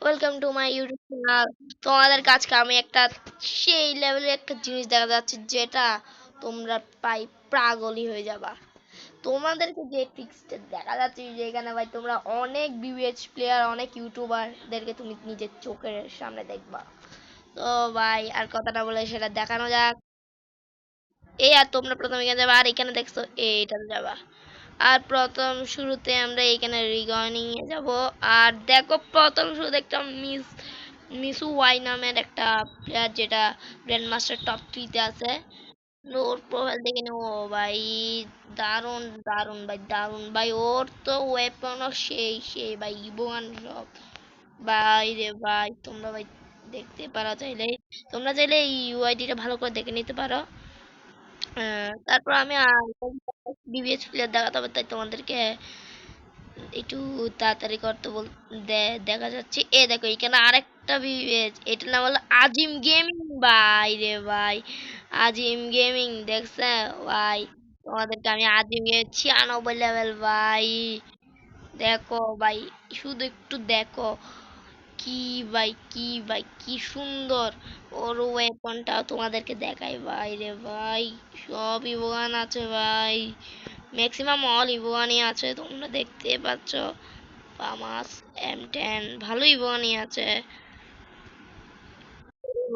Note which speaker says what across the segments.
Speaker 1: Welcome to my YouTube channel. তোমাদের কাছে আমি একটা সেই লেভেলের একটা জিনিস দেখা যাচ্ছে যেটা তোমরা পাই পাগলই হয়ে যাবা। তোমাদেরকে যে ট্রিক্সটা দেখা যাচ্ছে যে এখানে ভাই তোমরা অনেক বিবিএচ প্লেয়ার অনেক ইউটিউবারদেরকে তুমি নিজের চোখের সামনে দেখবা। তো ভাই আর কথাটা বলে সেটা দেখানো যাক। এই আর তোমরা প্রথমে এখানে যাবা আর এখানে দেখছো এইটাতে যাবা। আর প্রথম শুরুতে আমরা এখানে রিগয়নিং এ যাব। আর দেখো প্রথম শুরুতে একটা মিসু ওয়াই নামের একটা প্লেয়ার যেটা গ্র্যান্ড মাস্টার টপ 3 তে আছে। ওর প্রোফাইল দেখে ও ভাই দারুণ দারুণ ভাই দারুণ ভাই, ওর তো ওয়েপনও সেই ভাই ইবোয়ান সব। ভাই রে ভাই তোমরা ভাই দেখতে পারো, চাইলে তোমরা চাইলে এই ইউআইডিটা ভালো করে দেখে নিতে পারো। তারপর আমি বিবিএস প্লেয়ার দেখাতে হবে, তাই তোমাদেরকে একটু তাড়াতাড়ি করতে দেখা যাচ্ছে। দেখো এখানে আরেকটা বিবেচ, এটার নাম হলো আজিম গেমিং। ভাই রে ভাই, আজিম গেমিং দেখছে ভাই। তোমাদেরকে আমি আজিম গেমিং 96 লেভেল ভাই। দেখো ভাই, শুধু একটু দেখো কি ভাই কি ভাই কি সুন্দর। ওর ওয়েপনটা তোমাদেরকে দেখাই ভাই রে ভাই। সব ইভোগান আছে ভাই, ম্যাক্সিমাম অল ইভোগানই আছে, তোমরা দেখতে পাচ্ছ। ফামাস M10 ভালো ইভোগানই আছে।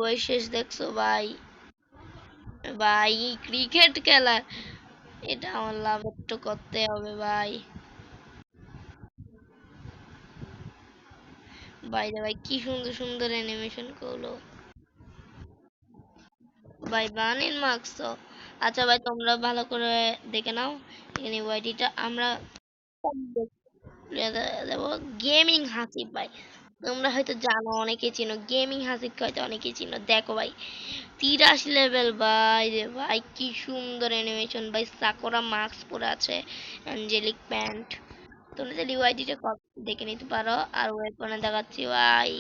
Speaker 1: ওই শেষ দেখছো ভাই। ভাই ক্রিকেট খেলা, এটা আমার লাভ একটু করতে হবে ভাই। ভাই রে ভাই কি সুন্দর সুন্দর অ্যানিমেশন করলো ভাই। বানিন মার্কস। আচ্ছা ভাই তোমরা ভালো করে দেখে নাও এখানে ওয়াইডিটা আমরা দেব। গেমিং হাসিব ভাই, তোমরা হয়তো জানো, অনেকে চিনো গেমিং হাসিবকে, হয়তো অনেকে চিনো। দেখো ভাই 83 লেভেল ভাই রে ভাই, কি সুন্দর অ্যানিমেশন ভাই। সাকুরা মাস্ক পরে আছে, অ্যাঞ্জেলিক প্যান্ট। তোমরা যদি ওয়াইডিটা দেখে নিতে পারো। আর ওয়েপনে দেখাচ্ছি ভাই।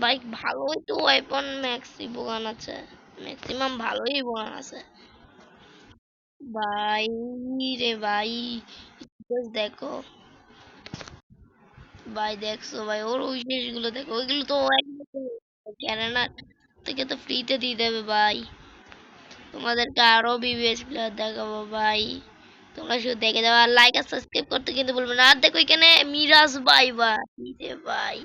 Speaker 1: ভাই ভালোই তো ওয়েপন ম্যাক্সি বোগান আছে, ম্যাক্সিমাম ভালোই বোগান আছে ভাই রে ভাই। just দেখো ভাই, দেখছো ভাই ওর উইশেস গুলো দেখো, ওইগুলো তো ক্যানাডা থেকে তো ফ্রিতে দিয়ে দেবে ভাই। তোমাদেরকে আরো বিবিএস প্লেয়ার দেখাবো ভাই, তোমরা শুধু দেখে যাও। আর লাইক আর সাবস্ক্রাইব করতে কিন্তু ভুলবে না। আর দেখো এখানে মিরাজ ভাই ভাই রে ভাই,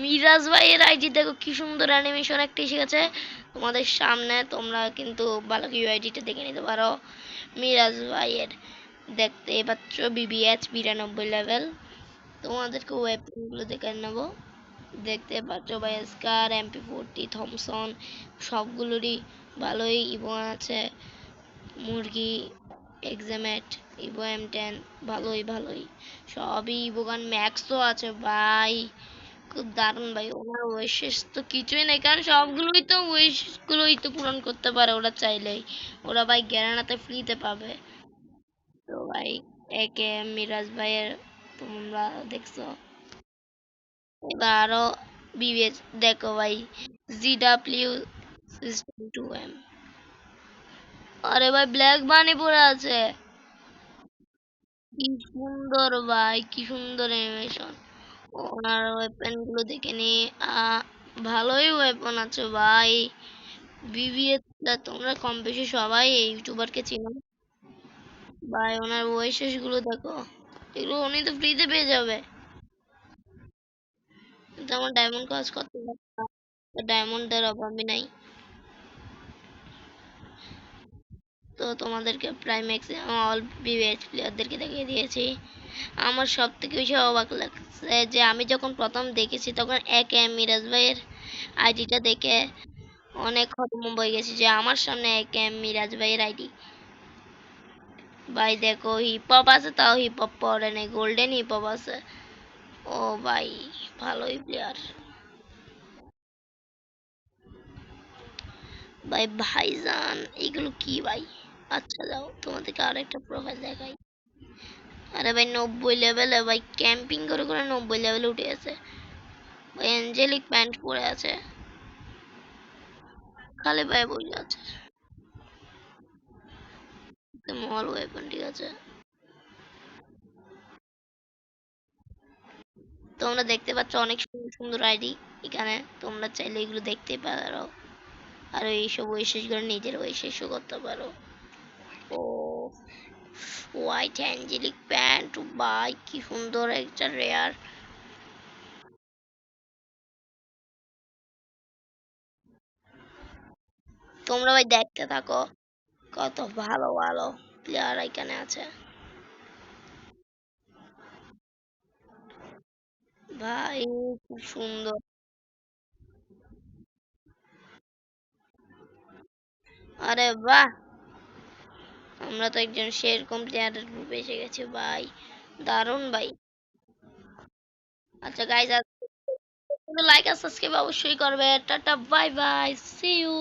Speaker 1: মিরাজ ভাই এর আইডি দেখো কি সুন্দর অ্যানিমেশন একটা এসে গেছে তোমাদের সামনে। তোমরা কিন্তু ভালো কি আইডিটা দেখে নিতে পারো মিরাজ ভাইয়ের। দেখতে পাচ্ছ বিবিএচ 92 লেভেল। তোমাদেরকে ওয়েপন গুলো দেখে নেবো। দেখতে পাচ্ছ ভাই স্কার, MP40, থমসন সবগুলোরই ভালোই ইভো আছে। মুরগি, এক্সামেট, ইভো M10 ভালোই ভালোই সবই ইভোগান ম্যাক্সও আছে ভাই। খুব দারুণ ভাই। ওনার উইশেস তো কিছুই নেই, কারণ সবগুলোই তো উইশ গুলোই তো পূরণ করতে পারে ওরা চাইলেই। ওরা ভাই গ্যারানাতে ফ্রিতে পাবে। তো ভাই একে মিরাজ ভাইয়ের তোমরা দেখছো। এবার আরো বিবেচ দেখো ভাই, জিডাব্লিউ সিস্টেম 2M। আরে ভাই ব্ল্যাক বানি পরে আছে, কি সুন্দর ভাই, কি সুন্দর অ্যানিমেশন। ওনার ওয়েপন গুলো দেখে নি। ভালোই ওয়েপন আছে ভাই। বিবিএস তোমরা কম বেশি সবাই এই ইউটিউবারকে চিনো ভাই। ওনার ওয়েশেস গুলো দেখো, এগুলো উনি তো ফ্রিতে পেয়ে যাবে। কিন্তু আমার ডায়মন্ড কাজ করতে ডায়মন্ডের অভাবই নাই। তো তোমাদেরকে প্রায় ম্যাক্সিমাম অল বিবিএস প্লেয়ারদেরকে দেখিয়ে দিয়েছি। আমার সব থেকে বেশি অবাক লাগছে যে আমি যখন প্রথম দেখেছি তখন এম মিরাজ ভাইয়ের আইডিটা দেখে অনেক হতভম্ব হয়ে গেছি যে আমার সামনে এম মিরাজ ভাইয়ের আইডি। ভাই দেখো হিপ হপ আছে, তাও হিপ হপ পরে নেই, গোল্ডেন হিপ হপ আছে। ও ভাই ভালোই প্লেয়ার ভাই। ভাইজান এগুলো কি ভাই। আচ্ছা যাও তোমাদেরকে আর একটা প্রোফাইল দেখাই। আরে ভাই 90 লেভেলে ভাই, ক্যাম্পিং করে করে 90 লেভেলে উঠে আছে ভাই। অ্যাঞ্জেলিক প্যান্ট পরে আছে, খালি পায়ে বসে আছে। মল ওয়েপন ঠিক আছে। তোমরা দেখতে পাচ্ছ অনেক সুন্দর সুন্দর আইডি এখানে, তোমরা চাইলে এগুলো দেখতে পারো আর এইসব ওয়েসেস করে নিজের ওয়েসেসও করতে পারো। ও হোয়াইট অ্যাঞ্জেলিক প্যান্ট ভাই কি সুন্দর একটা রেয়ার। তোমরা ভাই দেখতে থাকো, কত ভালো ভালো প্লেয়ার এখানে আছে ভাই, খুব সুন্দর। আরে বাহ, আমরা তো একজন সেরকম প্লেয়ারের গ্রুপে এসে গেছি ভাই, দারুণ ভাই। আচ্ছা গাইজ, লাইক আর সাবস্ক্রাইব অবশ্যই করবে। Tata bye bye, see you.